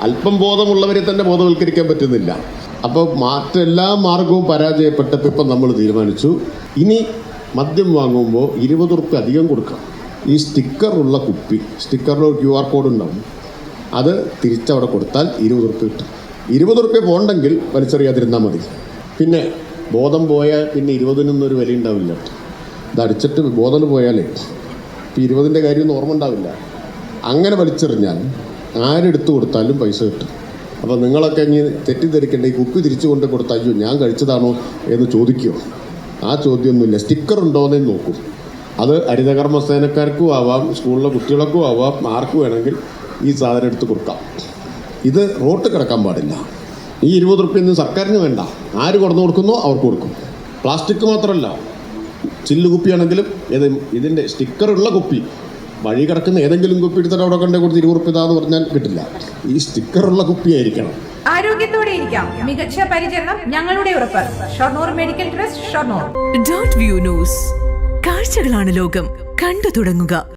അല്പം ബോധമുള്ളവരെ തന്നെ ബോധവൽക്കരിക്കാൻ പറ്റുന്നില്ല. അപ്പോൾ എല്ലാ മാർഗവും പരാജയപ്പെട്ടപ്പോൾ ഇപ്പം നമ്മൾ തീരുമാനിച്ചു, ഇനി മദ്യം വാങ്ങുമ്പോൾ 20 റുപ്യ അധികം കൊടുക്കണം. ഈ സ്റ്റിക്കറുള്ള കുപ്പി, സ്റ്റിക്കറിൽ QR കോഡ് ഉണ്ടാവും, അത് തിരിച്ചവിടെ കൊടുത്താൽ 20 റുപ്യ കിട്ടും. 20 റുപ്യ പോകണ്ടെങ്കിൽ വലിച്ചെറിയാതിരുന്നാൽ മതി. പിന്നെ ബോധം പോയാൽ പിന്നെ 20-നൊന്നും ഒരു വില ഉണ്ടാവില്ല. ഇതടിച്ചിട്ട് ബോധം പോയാലേ ഇപ്പം 20-ൻ്റെ കാര്യമൊന്നും ഓർമ്മ ഉണ്ടാവില്ല. അങ്ങനെ വലിച്ചെറിഞ്ഞാൽ ആരെടുത്ത് കൊടുത്താലും പൈസ കിട്ടും. അപ്പോൾ നിങ്ങളൊക്കെ ഇനി തെറ്റിദ്ധരിക്കേണ്ട, ഈ കുപ്പി തിരിച്ചു കൊണ്ട് കൊടുത്താൽ അയ്യോ ഞാൻ കഴിച്ചതാണോ എന്ന് ചോദിക്കുമോ? ആ ചോദ്യമൊന്നുമില്ല. സ്റ്റിക്കർ ഉണ്ടോയെന്നേ നോക്കും. അത് ഹരിതകർമ്മസേനക്കാർക്കും ആവാം, സ്കൂളിലെ കുട്ടികൾക്കും ആവാം, ആർക്ക് വേണമെങ്കിൽ ഈ സാധനം എടുത്ത് കൊടുക്കാം. ഇത് റോട്ട് കിടക്കാൻ പാടില്ല. ഈ 20 റുപ്യൊന്നും സർക്കാരിന് വേണ്ട. ആര് കൊടുന്നു കൊടുക്കുന്നോ അവർക്ക് കൊടുക്കും. പ്ലാസ്റ്റിക് മാത്രമല്ല, ചില്ല് കുപ്പിയാണെങ്കിലും ഇതിൻ്റെ സ്റ്റിക്കറുള്ള കുപ്പി, വഴി കിടക്കുന്ന ഏതെങ്കിലും കുപ്പി എടുത്തിട്ട് അവിടെ കൊണ്ടേ കൊടുത്ത് 20 റുപ്യ എന്ന് പറഞ്ഞാൽ കിട്ടില്ല. ഈ സ്റ്റിക്കറുള്ള കുപ്പിയായിരിക്കണം. ആരോഗ്യത്തോടെ ഇരിക്കാം, മികച്ച പരിചരണം ഞങ്ങളുടെ ഉറപ്പ്. Shoranur medical trust, Shoranur. .view news. കാഴ്ചകളാണ് ലോകം, കണ്ടു തുടങ്ങുക.